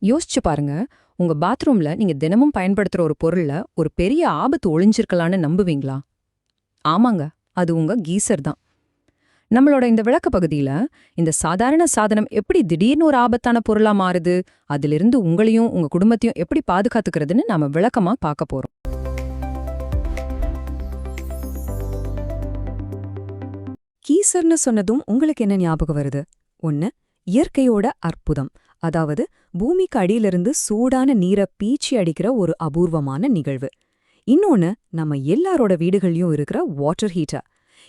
யோசிச்சு பாருங்க, உங்க பாத்ரூம்ல நீங்க தினமும் பயன்படுத்துற ஒரு பொருள்ல ஒரு பெரிய ஆபத்து ஒளிஞ்சிருக்கலான்னு நம்புவீங்களா? ஆமாங்க, அது உங்க கீசர் தான். நம்மளோட இந்த விளக்க பகுதியில இந்த சாதாரண சாதனம் எப்படி திடீர்னு ஒரு ஆபத்தான பொருளா மாறுது, அதிலிருந்து உங்களையும் உங்க குடும்பத்தையும் எப்படி பாதுகாத்துக்கிறதுன்னு நாம விளக்கமா பார்க்க போறோம். கீசர்னு சொன்னதும் உங்களுக்கு என்ன ஞாபகம் வருது? ஒன்னு, இயற்கையோட அற்புதம். அதாவது பூமிக்கு அடியிலிருந்து சூடான நீரை பீச்சி அடிக்கிற ஒரு அபூர்வமான நிகழ்வு. இன்னொன்னு, நம்ம எல்லாரோட வீடுகள்லயும் இருக்கிற வாட்டர் ஹீட்டர்.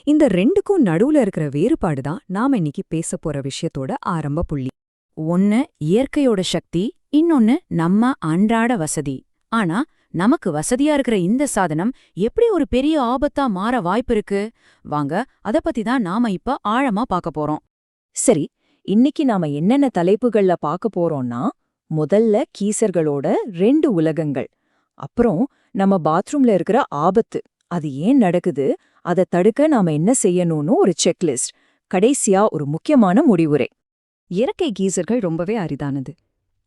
இந்த ரெண்டுக்கும் நடுவுல இருக்கிற வேறுபாடு தான் நாம இன்னைக்கு பேச போற விஷயத்தோட ஆரம்ப புள்ளி. ஒன்னு இயற்கையோட சக்தி, இன்னொன்னு நம்ம அன்றாட வசதி. ஆனா நமக்கு வசதியா இருக்கிற இந்த சாதனம் எப்படி ஒரு பெரிய ஆபத்தா மாற வாய்ப்பிருக்கு? வாங்க, அத பத்தி தான் நாம இப்ப ஆழமா பார்க்க போறோம். சரி, இன்னைக்கு நாம என்னென்ன தலைப்புகள்ல பார்க்க போறோம்னா, முதல்ல கீசர்களோட 2 உலகங்கள், அப்புறம் நம்ம பாத்ரூம்ல இருக்கிற ஆபத்து, அது ஏன் நடக்குது, அதை தடுக்க நாம என்ன செய்யணும்னு ஒரு செக்லிஸ்ட், கடைசியா ஒரு முக்கியமான முடிவுரை. இயற்கை கீசர்கள் ரொம்பவே அரிதானது.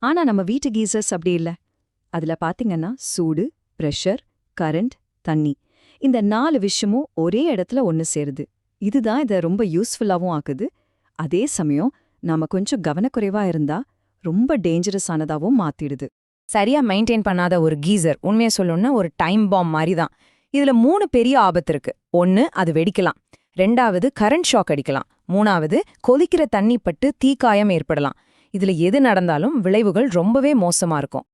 ஆனா நம்ம வீட்டு கீசர்ஸ் அப்படி இல்ல. அதுல பாத்தீங்கன்னா சூடு, பிரஷர், கரண்ட், தண்ணி, இந்த 4 விஷயமும் ஒரே இடத்துல ஒன்னு சேருது. இதுதான் இதை ரொம்ப யூஸ்ஃபுல்லாவும் ஆக்குது. அதே சமயம் நாம கொஞ்சம் கவனக்குறைவா இருந்தா ரொம்ப டேஞ்சரஸ் ஆனதாவும் மாத்திடுது. சரியா மெயின்டைன் பண்ணாத ஒரு கீசர் உண்மையை சொல்லணும்னா ஒரு டைம் பாம் மாதிரி தான். இதுல 3 பெரிய ஆபத்து இருக்கு. 1, அது வெடிக்கலாம். 2வது, கரண்ட் ஷாக் அடிக்கலாம். 3வது, கொதிக்கிற தண்ணி பட்டு தீக்காயம் ஏற்படலாம். இதுல எது நடந்தாலும் விளைவுகள் ரொம்பவே மோசமா இருக்கும்.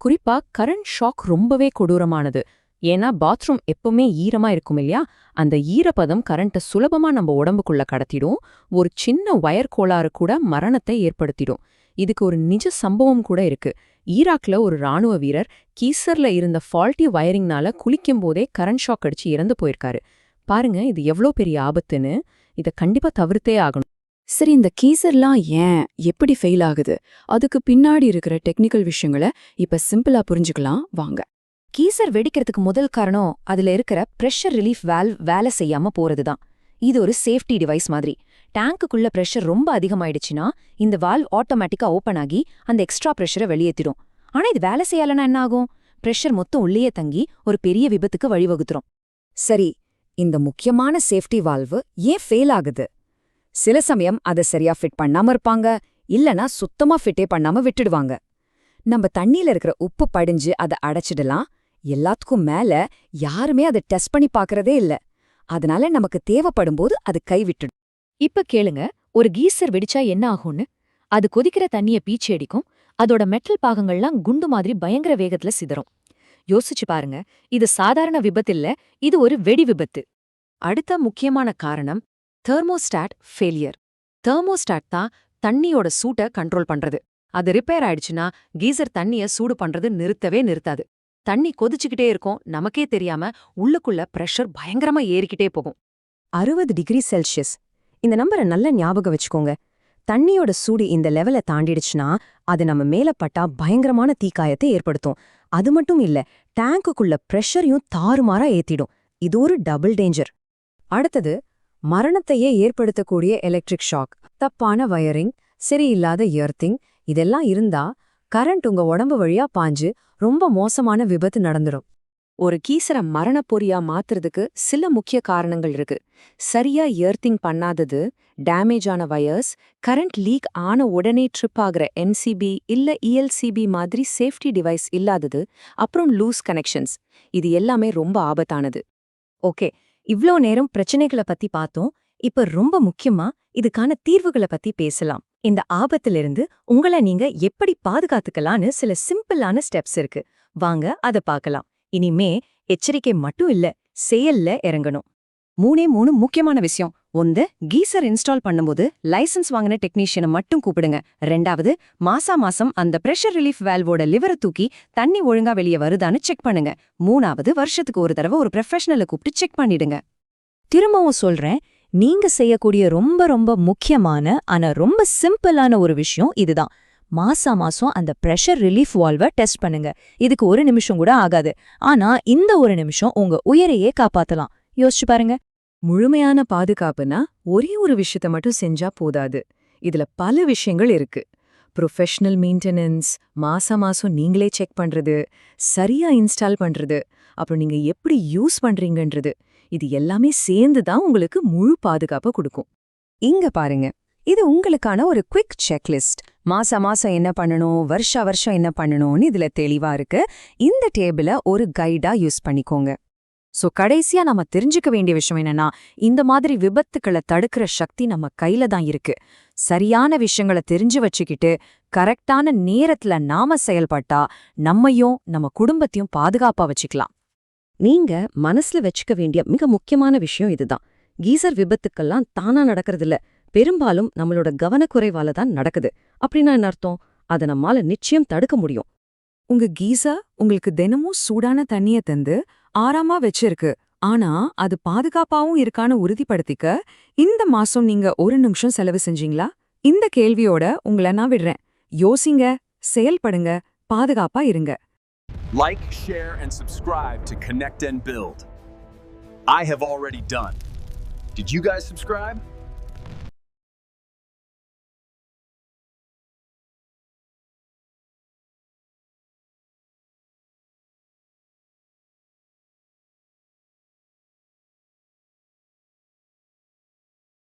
குறிப்பா கரண்ட் ஷாக் ரொம்பவே கொடூரமானது. ஏன்னா பாத்ரூம் எப்பவுமே ஈரமா இருக்கும் இல்லையா? அந்த ஈரப்பதம் கரண்ட்டை சுலபமா நம்ம உடம்புக்குள்ள கடத்திடும். ஒரு சின்ன வயர் கோளாறு கூட மரணத்தை ஏற்படுத்திடும். இதுக்கு ஒரு நிஜ சம்பவம் கூட இருக்கு. ஈராக்ல ஒரு ராணுவ வீரர் கீசர்ல இருந்த ஃபால்ட்டி வயரிங்னால குளிக்கும் போதே கரண்ட் ஷாக் அடிச்சு இறந்து போயிருக்காரு. பாருங்க, இது எவ்வளோ பெரிய ஆபத்துன்னு. இதை கண்டிப்பா தவிர்த்தே ஆகணும். சரி, இந்த கீசர்லாம் ஏன், எப்படி ஃபெயில் ஆகுது, அதுக்கு பின்னாடி இருக்கிற டெக்னிக்கல் விஷயங்களை இப்ப சிம்பிளா புரிஞ்சுக்கலாம் வாங்க. கீசர் வெடிக்கிறதுக்கு முதல் காரணம் அதுல இருக்கிற பிரஷர் ரிலீஃப் வால்வ் வேலை செய்யாம போறதுதான். இது ஒரு சேஃப்டி டிவைஸ் மாதிரி. டேங்குக்குள்ள பிரஷர் ரொம்ப அதிகமாயிடுச்சுன்னா இந்த வால்வ் ஆட்டோமேட்டிக்கா ஓபன் ஆகி அந்த எக்ஸ்ட்ரா பிரஷரை வெளியேற்றிடும். ஆனா இது வேலை செய்யலன்னா என்ன ஆகும்? பிரஷர் மொத்தம் உள்ளேயே தங்கி ஒரு பெரிய விபத்துக்கு வழிவகுத்துரும். சரி, இந்த முக்கியமான சேஃப்டி வால்வு ஏன் ஃபெயில் ஆகுது? சில சமயம் அதை சரியா ஃபிட் பண்ணாம இருப்பாங்க, இல்லனா சுத்தமா ஃபிட்டே பண்ணாம விட்டுடுவாங்க. நம்ம தண்ணியில இருக்கிற உப்பு படிஞ்சு அதை அடைச்சிடலாம். எல்லாத்துக்கும் மேல யாருமே அதை டெஸ்ட் பண்ணி பார்க்கறதே இல்ல. அதனால நமக்கு தேவைப்படும் போது அது கைவிட்டுடும். இப்ப கேளுங்க, ஒரு கீசர் வெடிச்சா என்ன ஆகும்னு. அது கொதிக்கிற தண்ணிய பீச்சி அடிக்கும். அதோட மெட்டல் பாகங்கள்லாம் குண்டு மாதிரி பயங்கர வேகத்துல சிதறும். யோசிச்சு பாருங்க, இது சாதாரண விபத்து இல்ல, இது ஒரு வெடி விபத்து. அடுத்த முக்கியமான காரணம் தெர்மோஸ்டாட் ஃபெயிலியர். தெர்மோஸ்டாட் தான் தண்ணியோட சூட்டை கண்ட்ரோல் பண்றது. அது ரிப்பேர் ஆயிடுச்சுன்னா கீசர் தண்ணிய சூடு பண்றது நிறுத்தவே நிறுத்தாது. தண்ணி கொதிச்சுக்கிட்டே இருக்கும், நமக்கே தெரியாம உள்ளுக்குள்ள பிரஷர் பயங்கரமா ஏறிக்கிட்டே போகும். 60 டிகிரி செல்சியஸ். இந்த நம்பரை நல்லா ஞாபகம் வச்சுக்கோங்க. தண்ணியோட சூடு இந்த லெவலை தாண்டிடுச்சுன்னா அது நம்ம மேல பட்டா பயங்கரமான தீக்காயத்தை ஏற்படுத்தும். அது மட்டும் இல்ல, டேங்குக்குள்ள பிரஷரையும் தாறுமாறா ஏத்திடும். இது ஒரு டபுள் டேஞ்சர். அடுத்தது, மரணத்தையே ஏற்படுத்தக்கூடிய எலக்ட்ரிக் ஷாக். தப்பான வயரிங், சரியில்லாத எர்த்திங், இதெல்லாம் இருந்தா கரண்ட் உங்க உடம்பு வழியா பாஞ்சு ரொம்ப மோசமான விபத்து நடந்துடும். ஒரு கீசரை மரணப்பொறியா மாத்துறதுக்கு சில முக்கிய காரணங்கள் இருக்கு. சரியா எர்த்திங் பண்ணாதது, டேமேஜ் ஆன வயர்ஸ், கரண்ட் லீக் ஆன உடனே ட்ரிப் ஆகிற என்சிபி இல்ல இஎல்சிபி மாதிரி சேஃப்டி டிவைஸ் இல்லாதது, அப்புறம் லூஸ் கனெக்ஷன்ஸ். இது எல்லாமே ரொம்ப ஆபத்தானது. ஓகே, இவ்ளோ நேரம் பிரச்சனைகளை பத்தி பார்த்தோம். இப்ப ரொம்ப முக்கியமா இதுக்கான தீர்வுகளை பத்தி பேசலாம். இந்த ஆபத்திலிருந்து உங்களை நீங்க எப்படி பாதுகாத்துக்கலான்னு சில சிம்பிளான ஸ்டெப்ஸ் இருக்கு. வாங்க அத பார்க்கலாம். இனிமே எச்சரிக்கை மட்டும் இல்ல, செயல்ல இறங்கணும். 3 முக்கியமான விஷயம். 1, கீசர் இன்ஸ்டால் பண்ணும்போது லைசன்ஸ் வாங்கின டெக்னீஷியனை மட்டும் கூப்பிடுங்க. 2வது, மாசம் அந்த பிரஷர் ரிலீஃப் வால்வோட லிவரை தூக்கி தண்ணி ஒழுங்கா வெளியே வருதான்னு செக் பண்ணுங்க. 3வது, வருஷத்துக்கு ஒரு தடவை ஒரு ப்ரொஃபஷனலை கூப்பிட்டு செக் பண்ணிடுங்க. திரும்பவும் சொல்றேன், நீங்க செய்யக்கூடிய ரொம்ப ரொம்ப முக்கியமான ஆனா ரொம்ப சிம்பிளான ஒரு விஷயம் இதுதான். மாசம் அந்த பிரஷர் ரிலீஃப் வால்வை டெஸ்ட் பண்ணுங்க. இதுக்கு 1 நிமிஷம் கூட ஆகாது. ஆனா இந்த 1 நிமிஷம் உங்க உயிரையே காப்பாத்தலாம். யோசிச்சு பாருங்க. முழுமையான பாதுகாப்புனா ஒரே ஒரு விஷயத்த மட்டும் செஞ்சா போதாது. இதுல பல விஷயங்கள் இருக்கு. ப்ரொஃபஷனல் மெயின்டெனன்ஸ், மாசம் நீங்களே செக் பண்றது, சரியா இன்ஸ்டால் பண்றது, அப்புறம் நீங்க எப்படி யூஸ் பண்றீங்கன்றது, இது எல்லாமே சேர்ந்து தான் உங்களுக்கு முழு பாதுகாப்பை கொடுக்கும். இங்க பாருங்க, இது உங்களுக்கான ஒரு குவிக் செக்லிஸ்ட். மாசம் என்ன பண்ணணும், வருஷம் என்ன பண்ணணும்னு இதுல தெளிவா இருக்கு. இந்த டேபிள ஒரு கைடா யூஸ் பண்ணிக்கோங்க. சோ கடைசியா நம்ம தெரிஞ்சுக்க வேண்டிய விஷயம் என்னன்னா, இந்த மாதிரி விபத்துக்களை தடுக்கிற சக்தி நம்ம கையில தான் இருக்கு. சரியான விஷயங்களை தெரிஞ்சு வச்சுக்கிட்டு கரெக்டான நேரத்துல நாம செயல்பட்டா நம்மையும் நம்ம குடும்பத்தையும் பாதுகாப்பா வச்சுக்கலாம். நீங்க மனசுல வச்சுக்க வேண்டிய மிக முக்கியமான விஷயம் இதுதான். கீசர் விபத்துக்கெல்லாம் தானா நடக்கறதில்ல, பெரும்பாலும் நம்மளோட கவனக்குறைவால தான் நடக்குது. அப்படின்னா என்ன அர்த்தம்? அதை நம்மால நிச்சயம் தடுக்க முடியும். உங்க கீசர் உங்களுக்கு தினமும் சூடான தண்ணிய தந்து ஆறாமா வச்சிருக்கு. ஆனா அது பாதுகாப்பாவும் இருக்கான்னு உறுதிப்படுத்திக்க இந்த மாசம் நீங்க 1 நிமிஷம் செலவு செஞ்சீங்களா? இந்த கேள்வியோட உங்களை நான் விடுறேன். யோசிங்க, செயல்படுங்க, பாதுகாப்பா இருங்க. Like, share, and subscribe to Connect and Build. I have already done. Did you guys subscribe?